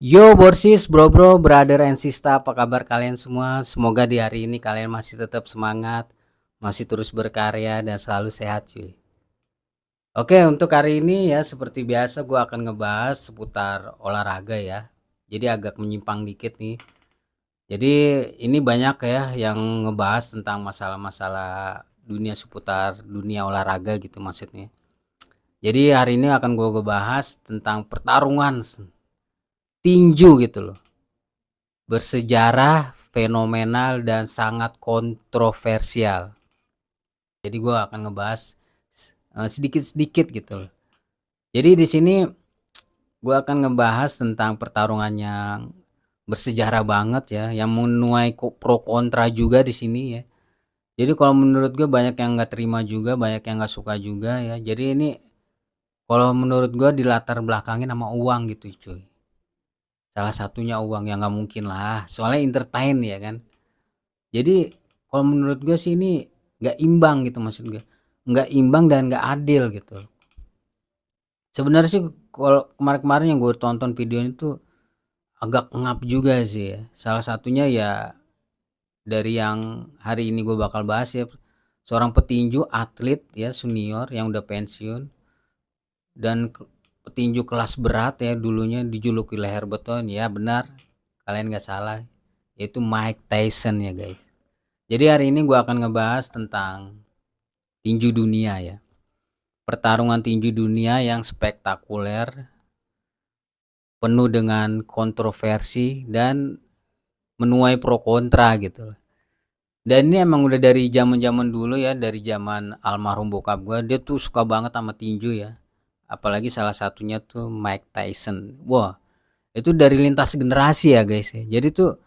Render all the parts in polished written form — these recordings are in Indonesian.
Yo Borsis, bro, brother and sister, apa kabar kalian semua? Semoga di hari ini kalian masih tetap semangat, masih terus berkarya dan selalu sehat cuy. Oke, untuk hari ini ya seperti biasa gue akan ngebahas seputar olahraga ya. Jadi agak menyimpang dikit nih. Jadi ini banyak ya yang ngebahas tentang masalah-masalah dunia seputar dunia olahraga gitu maksudnya. Jadi hari ini akan gue ngebahas tentang pertarungan tinju gitu loh. Bersejarah, fenomenal dan sangat kontroversial. Jadi gue akan ngebahas sedikit-sedikit gitu loh. Jadi di sini gue akan ngebahas tentang pertarungan yang bersejarah banget ya, yang menuai pro kontra juga di sini ya. Jadi kalau menurut gue banyak yang nggak terima juga, banyak yang nggak suka juga ya. Jadi ini kalau menurut gue dilatar belakangin sama uang gitu cuy. Salah satunya uang, yang nggak mungkin lah, soalnya entertain ya kan. Jadi kalau menurut gue sih ini nggak imbang gitu, maksud gue nggak imbang dan nggak adil gitu. Sebenarnya sih kalau kemarin-kemarin yang gue tonton videonya tuh agak ngap juga sih ya. Salah satunya ya dari yang hari ini gue bakal bahas ya, seorang petinju atlet ya senior yang udah pensiun dan petinju kelas berat ya, dulunya dijuluki leher beton ya, benar kalian nggak salah, yaitu Mike Tyson ya guys. Jadi hari ini gue akan ngebahas tentang tinju dunia ya. Pertarungan tinju dunia yang spektakuler, penuh dengan kontroversi dan menuai pro kontra gitu. Dan ini emang udah dari zaman-zaman dulu ya, dari zaman almarhum bokap gue, dia tuh suka banget sama tinju ya. Apalagi salah satunya tuh Mike Tyson. Wah, itu dari lintas generasi ya guys ya. Jadi tuh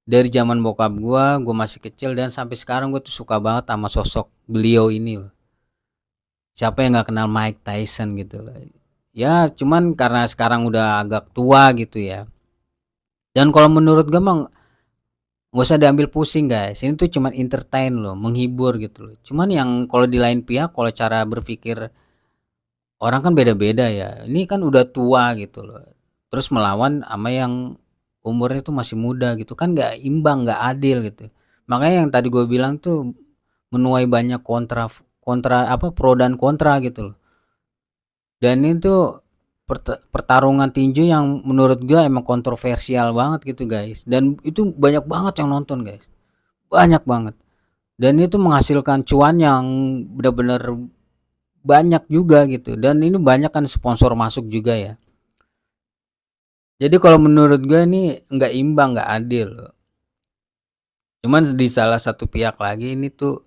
dari zaman bokap gue masih kecil dan sampai sekarang gue tuh suka banget sama sosok beliau ini loh. Siapa yang nggak kenal Mike Tyson gitu loh. Ya cuman karena sekarang udah agak tua gitu ya. Dan kalau menurut gue emang nggak usah diambil pusing guys. Ini tuh cuman entertain loh, menghibur gitu loh. Cuman yang kalau di lain pihak, kalau cara berpikir orang kan beda-beda ya. Ini kan udah tua gitu loh. Terus melawan sama yang umurnya tuh masih muda gitu kan, nggak imbang, nggak adil gitu. Makanya yang tadi gue bilang tuh menuai banyak kontra kontra apa pro dan kontra gitu loh. Dan itu pertarungan tinju yang menurut gue emang kontroversial banget gitu guys. Dan itu banyak banget yang nonton guys. Banyak banget. Dan itu menghasilkan cuan yang benar-benar banyak juga gitu. Dan ini banyak kan sponsor masuk juga ya. Jadi kalau menurut gue ini nggak imbang, nggak adil loh. Cuman di salah satu pihak lagi ini tuh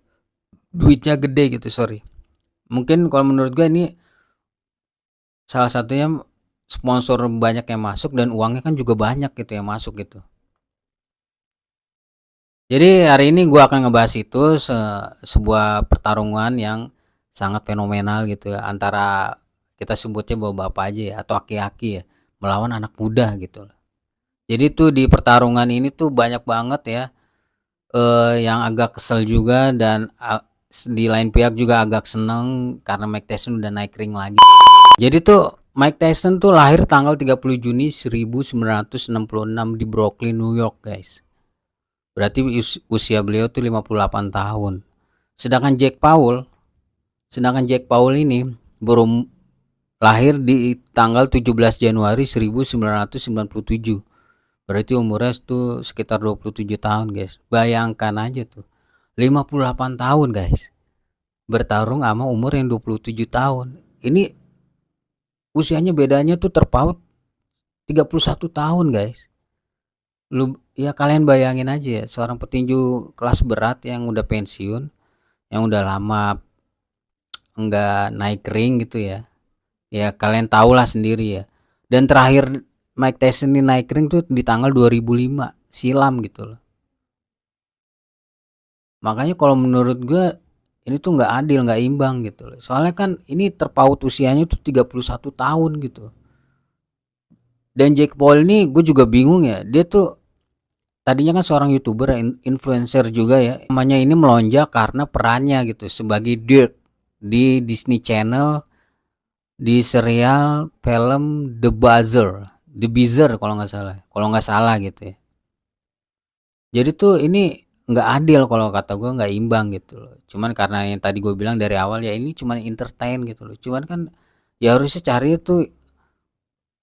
duitnya gede gitu, sorry. Mungkin kalau menurut gue ini salah satunya sponsor banyak yang masuk dan uangnya kan juga banyak gitu yang masuk gitu. Jadi hari ini gue akan ngebahas itu sebuah pertarungan yang sangat fenomenal gitu ya, antara kita sebutnya bapak-bapak aja ya atau aki-aki ya, melawan anak muda gitu. Jadi tuh di pertarungan ini tuh banyak banget ya yang agak kesel juga dan di lain pihak juga agak seneng karena Mike Tyson udah naik ring lagi. Jadi tuh Mike Tyson tuh lahir tanggal 30 Juni 1966 di Brooklyn, New York guys. Berarti usia beliau tuh 58 tahun. Sedangkan Jack Paul ini baru lahir di tanggal 17 Januari 1997. Berarti umurnya tuh sekitar 27 tahun guys. Bayangkan aja tuh, 58 tahun guys, bertarung sama umur yang 27 tahun. Ini usianya bedanya tuh terpaut 31 tahun guys. Lu ya kalian bayangin aja ya, seorang petinju kelas berat yang udah pensiun, yang udah lama enggak naik ring gitu ya. Ya kalian tahulah sendiri ya. Dan terakhir Mike Tyson ini naik ring tuh di tanggal 2005 silam gitu loh. Makanya kalau menurut gue ini tuh nggak adil, nggak imbang gitu loh. Soalnya kan ini terpaut usianya tuh 31 tahun gitu. Dan Jake Paul ini gue juga bingung ya. Dia tuh tadinya kan seorang YouTuber, influencer juga ya. Namanya ini melonjak karena perannya gitu sebagai Dirk di Disney Channel di serial film The Beezer kalau nggak salah gitu ya. Jadi tuh ini nggak adil kalau kata gue, nggak imbang gitu loh. Cuman karena yang tadi gue bilang dari awal ya ini cuman entertain gitu loh. Cuman kan ya harusnya cari tuh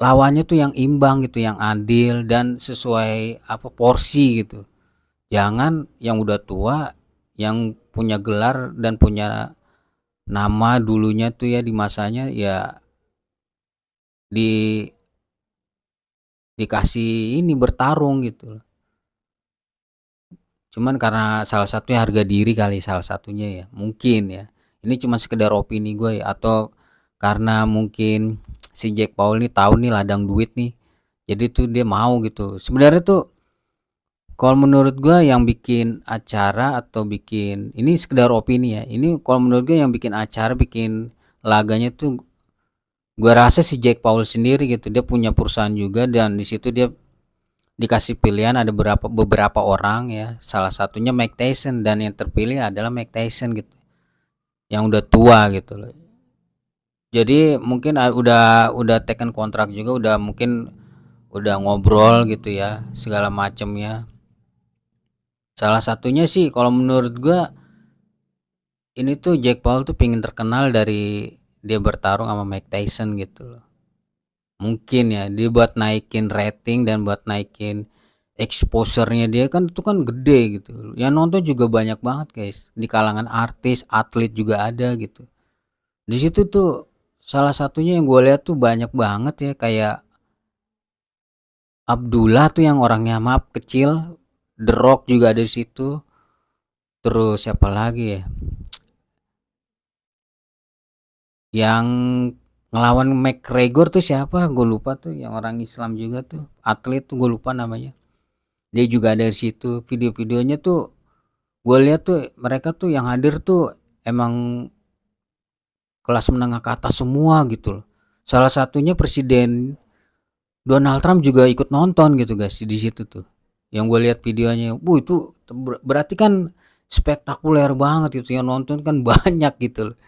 lawannya tuh yang imbang gitu, yang adil dan sesuai apa porsi gitu. Jangan yang udah tua, yang punya gelar dan punya nama dulunya tuh ya di masanya ya di dikasih ini bertarung gitu. Cuman karena salah satunya harga diri kali, salah satunya ya mungkin ya, ini cuma sekedar opini gue ya, atau karena mungkin si Jack Paul nih tahu nih ladang duit nih, jadi tuh dia mau gitu. Sebenarnya tuh kalau menurut gue yang bikin acara atau bikin ini sekedar opini ya, ini kalau menurut gue yang bikin acara, bikin laganya tuh gue rasa si Jack Paul sendiri gitu. Dia punya perusahaan juga dan di situ dia dikasih pilihan ada beberapa orang ya, salah satunya Mike Tyson, dan yang terpilih adalah Mike Tyson gitu yang udah tua gitu loh. Jadi mungkin udah taken kontrak juga, udah mungkin udah ngobrol gitu ya segala macemnya. Salah satunya sih kalau menurut gua ini tuh Jack Paul tuh pingin terkenal dari dia bertarung sama Mike Tyson gitu loh. Mungkin ya dia buat naikin rating dan buat naikin exposure-nya, dia kan itu kan gede gitu. Yang nonton juga banyak banget guys. Di kalangan artis, atlet juga ada gitu. Di situ tuh salah satunya yang gue lihat tuh banyak banget ya, kayak Abdullah tuh yang orangnya maaf kecil, The Rock juga ada di situ. Terus siapa lagi ya? Yang ngelawan McGregor tuh siapa? Gue lupa tuh, yang orang Islam juga tuh, atlet tuh gue lupa namanya. Dia juga ada di situ. Video-videonya tuh gue lihat tuh mereka tuh yang hadir tuh emang kelas menengah ke atas semua gitu loh. Salah satunya Presiden Donald Trump juga ikut nonton gitu guys di situ tuh. Yang gue lihat videonya, itu berarti kan spektakuler banget itu, yang nonton kan banyak gitu loh.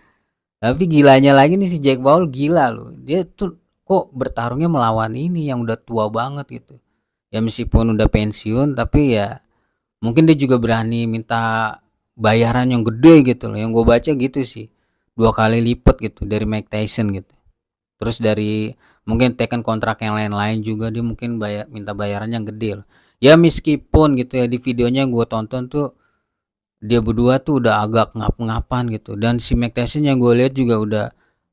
Tapi gilanya lagi nih si Jack Paul gila loh. Dia tuh kok bertarungnya melawan ini yang udah tua banget gitu. Ya meskipun udah pensiun tapi ya mungkin dia juga berani minta bayaran yang gede gitu loh. Yang gue baca gitu sih, 2 kali lipat gitu dari Mike Tyson gitu. Terus dari mungkin tekan kontrak yang lain-lain juga dia mungkin minta bayaran yang gede loh. Ya meskipun gitu ya di videonya gue tonton tuh dia berdua tuh udah agak ngap-ngapan gitu, dan si Mike Tyson yang gue lihat juga udah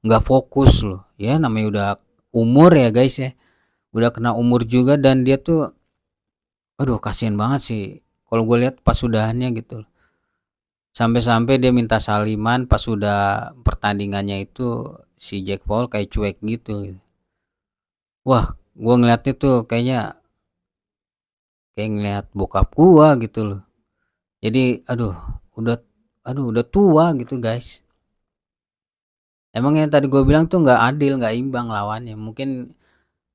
nggak fokus loh. Ya namanya udah umur ya guys ya, udah kena umur juga, dan dia tuh aduh kasihan banget sih kalau gue lihat pas sudahannya gitu. Sampai-sampai dia minta saliman pas sudah pertandingannya itu, si Jack Paul kayak cuek gitu. Wah, gue ngeliatnya tuh kayak ngeliat bokap gua gitu loh. Jadi udah udah tua gitu guys. Emang yang tadi gue bilang tuh nggak adil, nggak imbang lawannya. Mungkin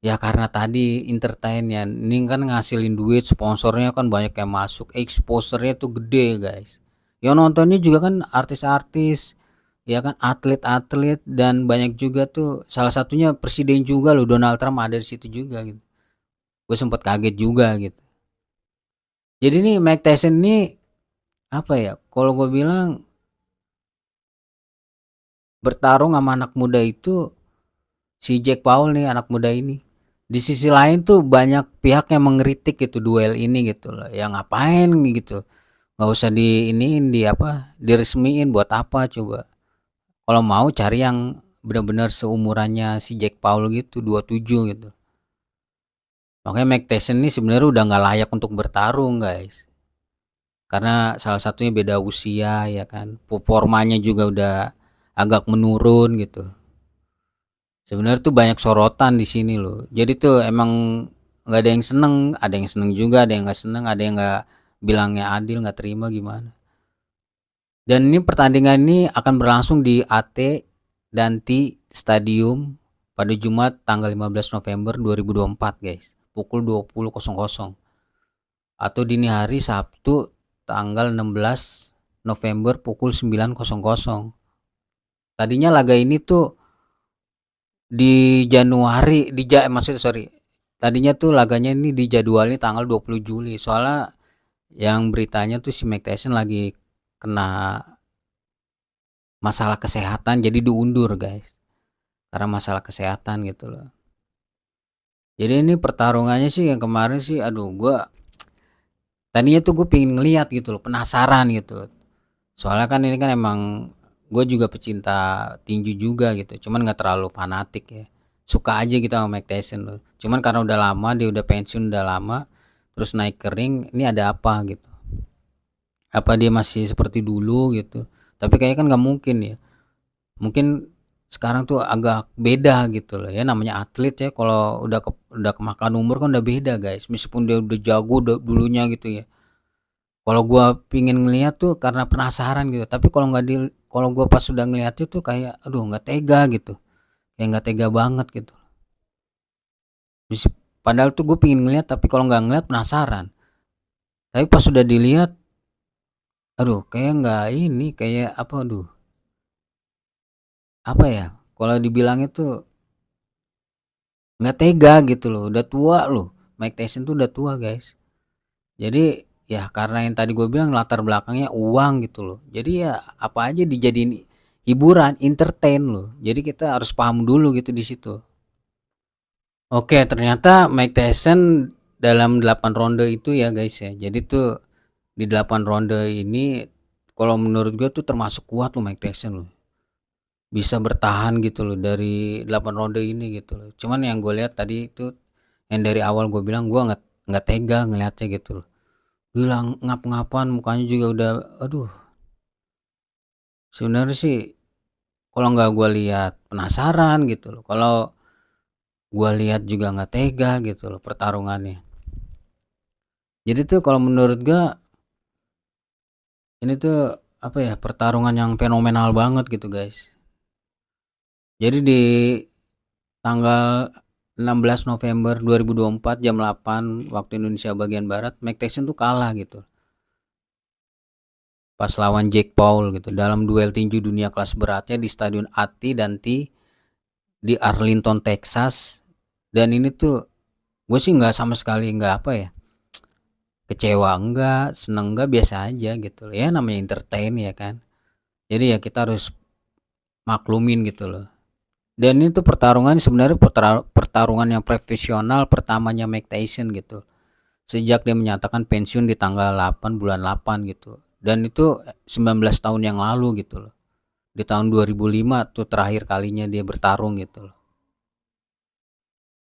ya karena tadi entertain ya. Ini kan ngasilin duit, sponsornya kan banyak yang masuk, exposure-nya tuh gede guys. Yang nontonnya juga kan artis-artis, ya kan atlet-atlet, dan banyak juga tuh salah satunya presiden juga loh, Donald Trump ada di situ juga gitu. Gue sempet kaget juga gitu. Jadi nih Mike Tyson ini apa ya? Kalau gue bilang bertarung sama anak muda itu, si Jack Paul nih anak muda ini. Di sisi lain tuh banyak pihak yang mengkritik gitu duel ini gitu loh. Ya ngapain gitu? Nggak usah di ini di apa? Diresmiin buat apa coba? Kalau mau cari yang benar-benar seumurannya si Jack Paul gitu, 27 gitu. Makanya Mike Tyson ini sebenarnya udah nggak layak untuk bertarung guys. Karena salah satunya beda usia ya kan. Performanya juga udah agak menurun gitu. Sebenarnya tuh banyak sorotan di sini loh. Jadi tuh emang nggak ada yang seneng, ada yang seneng juga, ada yang nggak seneng, ada yang nggak bilangnya adil, nggak terima gimana. Dan ini pertandingan ini akan berlangsung di AT dan T Stadium pada Jumat tanggal 15 November 2024 guys, pukul 20.00 atau dini hari Sabtu tanggal 16 November pukul 9.00. Tadinya laga ini tuh di Januari, maksudnya sorry. Tadinya tuh laganya ini dijadwalin tanggal 20 Juli. Soalnya yang beritanya tuh si Mike Tyson lagi kena masalah kesehatan jadi diundur, guys. Karena masalah kesehatan gitu loh. Jadi ini pertarungannya sih yang kemarin sih aduh gua tadinya tuh gue pengen ngeliat gitu loh, penasaran gitu. Soalnya kan ini kan emang gue juga pecinta tinju juga gitu, cuman nggak terlalu fanatik ya. Suka aja gitu sama Mike Tyson loh. Cuman karena udah lama dia udah pensiun udah lama, terus naik ke ring, ini ada apa gitu? Apa dia masih seperti dulu gitu? Tapi kayaknya kan nggak mungkin ya. Mungkin sekarang tuh agak beda gitu loh ya, namanya atlet ya, kalau udah kemakan umur kan udah beda guys. Meskipun dia udah jago dulunya gitu ya. Kalau gua pingin ngeliat tuh karena penasaran gitu, tapi kalau gua pas sudah ngeliat itu kayak aduh nggak tega gitu, kayak nggak tega banget gitu. Padahal tuh gue pingin ngeliat, tapi kalau nggak ngeliat penasaran. Tapi pas sudah dilihat, aduh kayak nggak ini, kayak apa, aduh apa ya? Kalau dibilang itu nggak tega gitu loh, udah tua loh. Mike Tyson tuh udah tua guys. Jadi ya karena yang tadi gue bilang latar belakangnya uang gitu loh. Jadi ya apa aja dijadiin hiburan, entertain loh. Jadi kita harus paham dulu gitu di situ. Oke, ternyata Mike Tyson dalam 8 ronde itu ya guys ya. Jadi tuh di 8 ronde ini kalau menurut gue tuh termasuk kuat loh Mike Tyson loh. Bisa bertahan gitu loh dari 8 ronde ini gitu loh. Cuman yang gue lihat tadi itu yang dari awal gue bilang gue nggak tega ngelihatnya gitu loh. Bilang ngap-ngapan mukanya juga udah aduh. Sebenarnya sih kalau nggak gue lihat penasaran gitu loh. Kalau gue lihat juga nggak tega gitu loh pertarungannya. Jadi tuh kalau menurut gue ini tuh apa ya, pertarungan yang fenomenal banget gitu guys. Jadi di tanggal 16 November 2024 jam 8 waktu Indonesia bagian Barat, Mike Tyson tuh kalah gitu. Pas lawan Jake Paul gitu dalam duel tinju dunia kelas beratnya di Stadion AT dan T di Arlington, Texas. Dan ini tuh gue sih nggak sama sekali nggak apa ya, kecewa enggak, seneng enggak, biasa aja gitu. Ya namanya entertain ya kan. Jadi ya kita harus maklumin gitu loh. Dan itu pertarungan sebenarnya pertarungan yang profesional pertamanya Mike Tyson gitu. Sejak dia menyatakan pensiun di tanggal 8 bulan 8 gitu. Dan itu 19 tahun yang lalu gitu loh. Di tahun 2005 tuh terakhir kalinya dia bertarung gitu loh.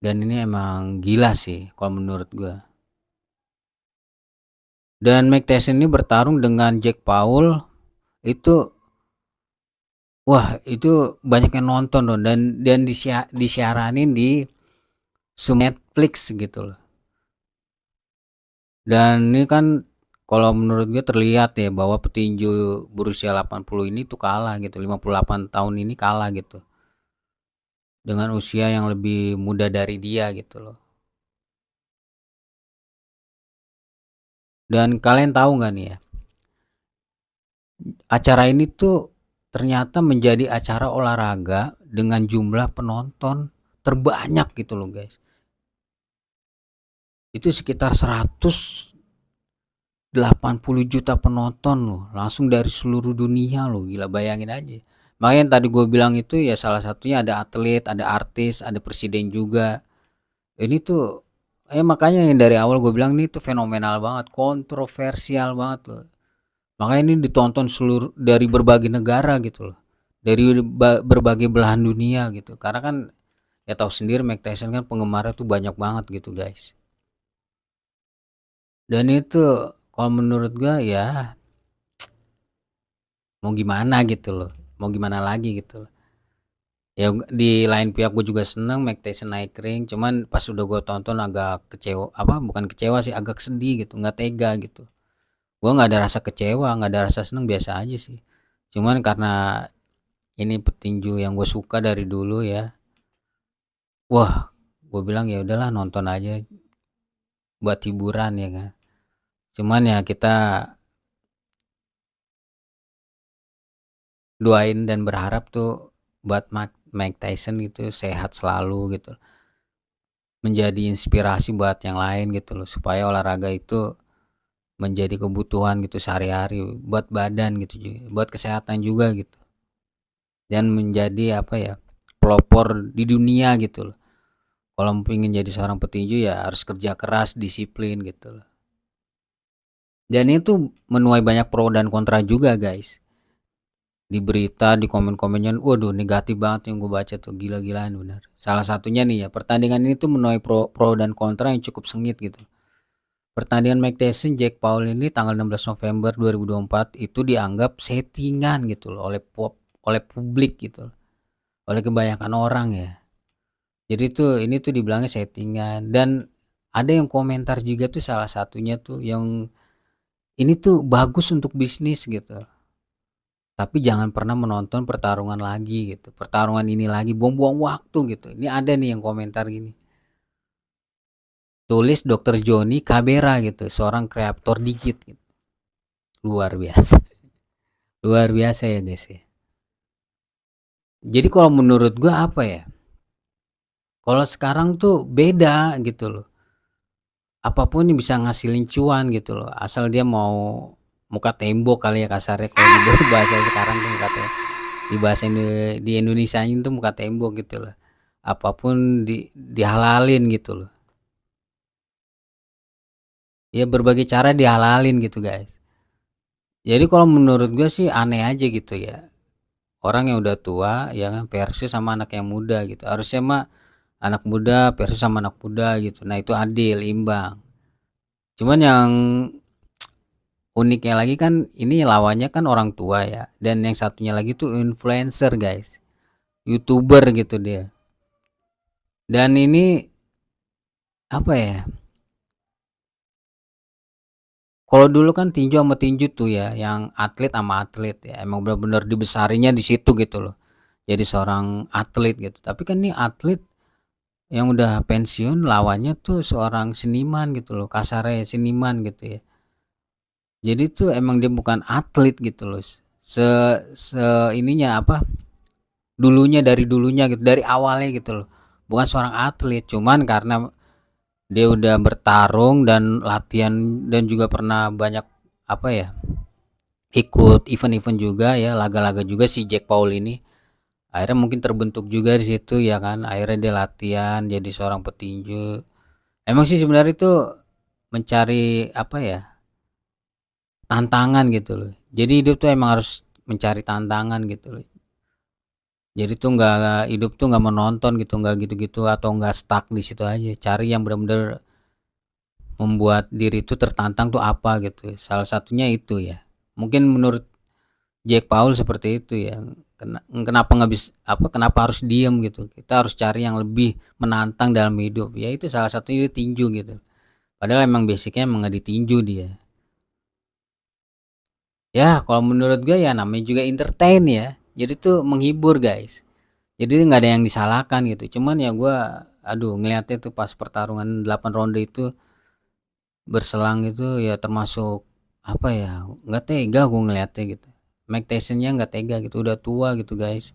Dan ini emang gila sih kalau menurut gua. Dan Mike Tyson ini bertarung dengan Jake Paul itu wah itu banyak yang nonton loh, dan disiaranin di Netflix gitu loh. Dan ini kan kalau menurut gue terlihat ya bahwa petinju berusia 80 ini tuh kalah gitu, 58 tahun ini kalah gitu. Dengan usia yang lebih muda dari dia gitu loh. Dan kalian tahu nggak nih ya, acara ini tuh ternyata menjadi acara olahraga dengan jumlah penonton terbanyak gitu loh guys. Itu sekitar 180 juta penonton loh, langsung dari seluruh dunia loh, gila bayangin aja. Makanya tadi gue bilang itu ya salah satunya ada atlet, ada artis, ada presiden juga. Ini tuh makanya yang dari awal gue bilang ini tuh fenomenal banget, kontroversial banget loh. Makanya ini ditonton seluruh dari berbagai negara gitu loh. Dari berbagai belahan dunia gitu. Karena kan ya tahu sendiri Mike Tyson kan penggemarnya tuh banyak banget gitu guys. Dan itu kalau menurut gue ya mau gimana gitu loh. Mau gimana lagi gitu loh. Ya di lain pihak gue juga seneng Mike Tyson naik ring, cuman pas udah gue tonton agak kecewa, apa bukan kecewa sih, agak sedih gitu, nggak tega gitu. Gue nggak ada rasa kecewa, nggak ada rasa seneng, biasa aja sih. Cuman karena ini petinju yang gue suka dari dulu ya, wah gue bilang ya udahlah nonton aja buat hiburan ya kan. Cuman ya kita doain dan berharap tuh buat Mike Tyson gitu sehat selalu gitu, menjadi inspirasi buat yang lain gitu loh, supaya olahraga itu menjadi kebutuhan gitu sehari-hari buat badan gitu juga, buat kesehatan juga gitu, dan menjadi apa ya, pelopor di dunia gitu loh. Kalau pengen jadi seorang petinju ya harus kerja keras, disiplin gitu loh. Dan itu menuai banyak pro dan kontra juga guys. Di berita, di komen-komennya, waduh negatif banget yang gue baca tuh, gila-gilaan benar. Salah satunya nih ya, pertandingan ini tuh menuai pro dan kontra yang cukup sengit gitu. Pertandingan Mike Tyson Jake Paul ini tanggal 16 November 2024 itu dianggap settingan gitu loh oleh publik gitu loh, oleh kebanyakan orang ya. Jadi tuh ini tuh dibilangnya settingan, dan ada yang komentar juga tuh, salah satunya tuh yang ini tuh bagus untuk bisnis gitu. Tapi jangan pernah menonton pertarungan lagi gitu. Pertarungan ini lagi buang-buang waktu gitu. Ini ada nih yang komentar gini. Tulis Dr. Johnny Cabera gitu, seorang kreator digit gitu. Luar biasa. Luar biasa ya guys ya. Jadi kalau menurut gua apa ya? Kalau sekarang tuh beda gitu loh. Apapun yang bisa ngasilin cuan gitu loh. Asal dia mau muka tembok kali ya kasarnya, kalau di bahasa sekarang tuh muka tembok. Di bahasa di Indonesia itu muka tembok gitu loh. Apapun dihalalin gitu loh. Ya berbagai cara dihalalin gitu guys. Jadi kalau menurut gue sih aneh aja gitu ya. Orang yang udah tua ya kan versus sama anak yang muda gitu. Harusnya mah anak muda versus sama anak muda gitu. Nah itu adil, imbang. Cuman yang uniknya lagi kan ini lawannya kan orang tua ya. Dan yang satunya lagi tuh influencer guys. YouTuber gitu dia. Dan ini apa ya? Kalau dulu kan tinju sama tinju tuh ya, yang atlet sama atlet ya. Emang benar-benar dibesarinya di situ gitu loh. Jadi seorang atlet gitu. Tapi kan nih atlet yang udah pensiun lawannya tuh seorang seniman gitu loh, kasarnya seniman gitu ya. Jadi tuh emang dia bukan atlet gitu loh. Se, se ininya apa? Dulunya dari dulunya gitu, dari awalnya gitu loh. Bukan seorang atlet, cuman karena dia udah bertarung dan latihan dan juga pernah banyak apa ya? Ikut event-event juga ya, laga-laga juga si Jack Paul ini. Akhirnya mungkin terbentuk juga di situ ya kan. Akhirnya dia latihan jadi seorang petinju. Emang sih sebenarnya itu mencari apa ya? Tantangan gitu loh. Jadi hidup tuh emang harus mencari tantangan gitu loh. Jadi tuh nggak, hidup tuh nggak menonton gitu, nggak gitu-gitu atau nggak stuck di situ aja. Cari yang benar-benar membuat diri itu tertantang tuh apa gitu. Salah satunya itu ya. Mungkin menurut Jack Paul seperti itu ya. Kenapa nggak bisa apa? Kenapa harus diem gitu? Kita harus cari yang lebih menantang dalam hidup. Ya itu salah satunya tinju gitu. Padahal emang basicnya emang nggak ditinju dia. Ya kalau menurut gue ya namanya juga entertain ya. Jadi tuh menghibur guys. Jadi nggak ada yang disalahkan gitu. Cuman ya gue, aduh ngeliatnya tuh pas pertarungan 8 ronde itu berselang itu ya termasuk apa ya, nggak tega gue ngeliatnya gitu. Mike Tysonnya nggak tega gitu, udah tua gitu guys.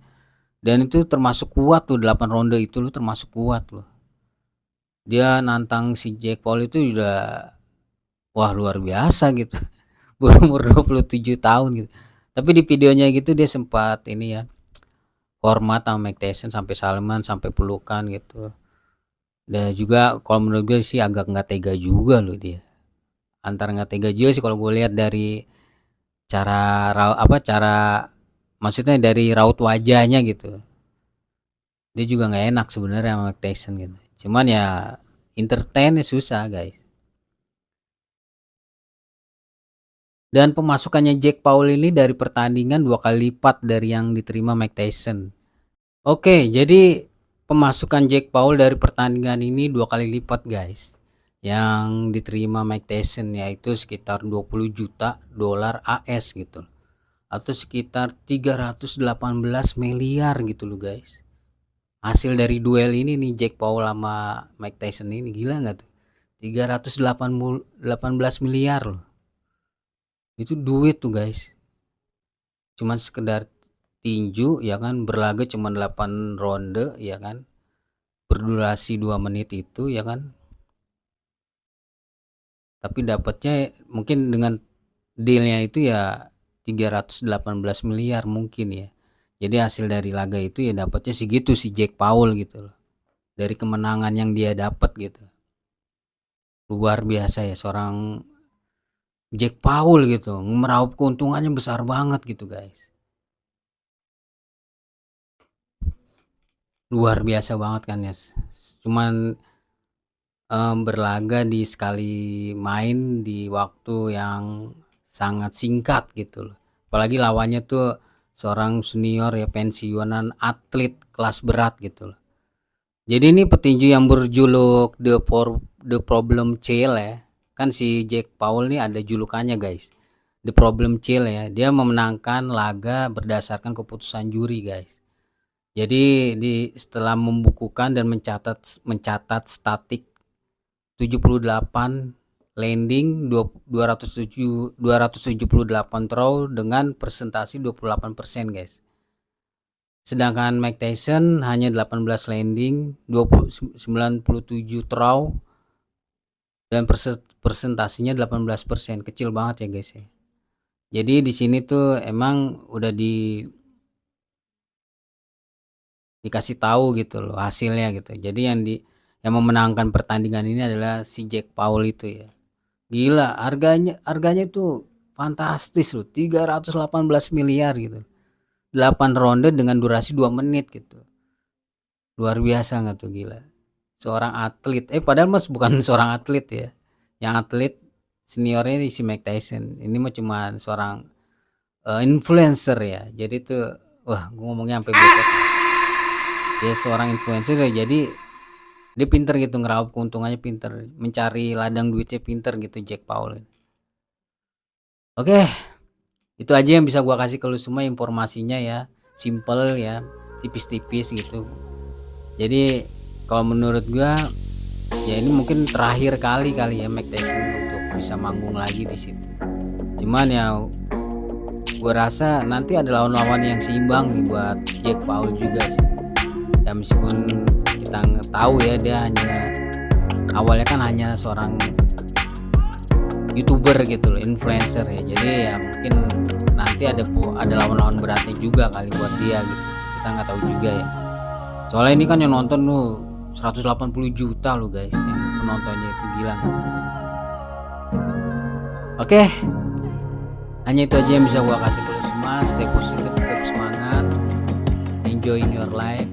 Dan itu termasuk kuat tuh, 8 ronde itu lu termasuk kuat loh. Dia nantang si Jack Paul itu udah wah luar biasa gitu. Berumur 27 tahun gitu. Tapi di videonya gitu dia sempat ini ya, hormat sama Mike Tyson sampai salaman, sampai pelukan gitu. Dan juga kalau menurut gue sih agak nggak tega juga loh dia. Antara nggak tega juga sih kalau gue lihat dari cara apa cara, maksudnya dari raut wajahnya gitu. Dia juga nggak enak sebenarnya sama Mike Tyson gitu. Cuman ya entertainnya susah guys. Dan pemasukannya Jack Paul ini dari pertandingan 2 kali lipat dari yang diterima Mike Tyson. Oke, jadi pemasukan Jack Paul dari pertandingan ini 2 kali lipat, guys. Yang diterima Mike Tyson yaitu sekitar 20 juta dolar AS gitu. Atau sekitar 318 miliar gitu loh, guys. Hasil dari duel ini nih Jack Paul sama Mike Tyson ini, gila nggak tuh? 318 miliar loh. Itu duit tuh, guys. Cuman sekedar tinju ya kan, berlaga cuma 8 ronde ya kan, berdurasi 2 menit itu ya kan, tapi dapatnya mungkin dengan dealnya itu ya 318 miliar mungkin ya. Jadi hasil dari laga itu ya dapatnya segitu si Jack Paul gitu loh, dari kemenangan yang dia dapat gitu. Luar biasa ya seorang Jack Paul gitu, meraup keuntungannya besar banget gitu, guys. Luar biasa banget kan ya. Cuman berlaga di sekali main di waktu yang sangat singkat gitu loh. Apalagi lawannya tuh seorang senior ya, pensiunan atlet kelas berat gitu loh. Jadi ini petinju yang berjuluk The Problem Child ya. Kan si Jack Paul nih ada julukannya, guys. The Problem Child ya. Dia memenangkan laga berdasarkan keputusan juri, guys. Jadi setelah membukukan dan mencatat statik 78 landing, 278 throw dengan presentasi 28%, guys. Sedangkan Mike Tyson hanya 18 landing, 97 throw dan presentasinya 18%. Kecil banget ya, guys ya. Jadi di sini tuh emang udah dikasih tahu gitu loh hasilnya gitu. Jadi yang memenangkan pertandingan ini adalah si Jack Paul itu ya. Gila, harganya itu fantastis loh, 318 miliar gitu. 8 ronde dengan durasi 2 menit gitu. Luar biasa nggak tuh, gila. Seorang atlet, padahal mas bukan seorang atlet ya. Yang atlet seniornya si Mike Tyson. Ini mah cuma seorang influencer ya. Jadi tuh wah, gue ngomongnya sampai bete. Dia seorang influencer ya, jadi dia pinter gitu ngeraup keuntungannya, pinter mencari ladang duitnya, pinter gitu Jack Paul. Oke, itu aja yang bisa gua kasih ke lu semua informasinya ya, simple ya, tipis-tipis gitu. Jadi kalau menurut gua ya ini mungkin terakhir kali ya Mike Tyson untuk bisa manggung lagi di situ. Cuman ya gua rasa nanti ada lawan-lawan yang seimbang nih buat Jack Paul juga sih. Ya meskipun kita tahu ya dia hanya awalnya kan hanya seorang YouTuber gitu loh, influencer ya. Jadi ya mungkin nanti ada lawan-lawan beratnya juga kali buat dia gitu. Kita nggak tahu juga ya. Soalnya ini kan yang nonton tuh 180 juta loh, guys, yang penontonnya itu, gila kan? Oke, hanya itu aja yang bisa gua kasih ke lu semua. Stay positif, tetap semangat, enjoy in your life.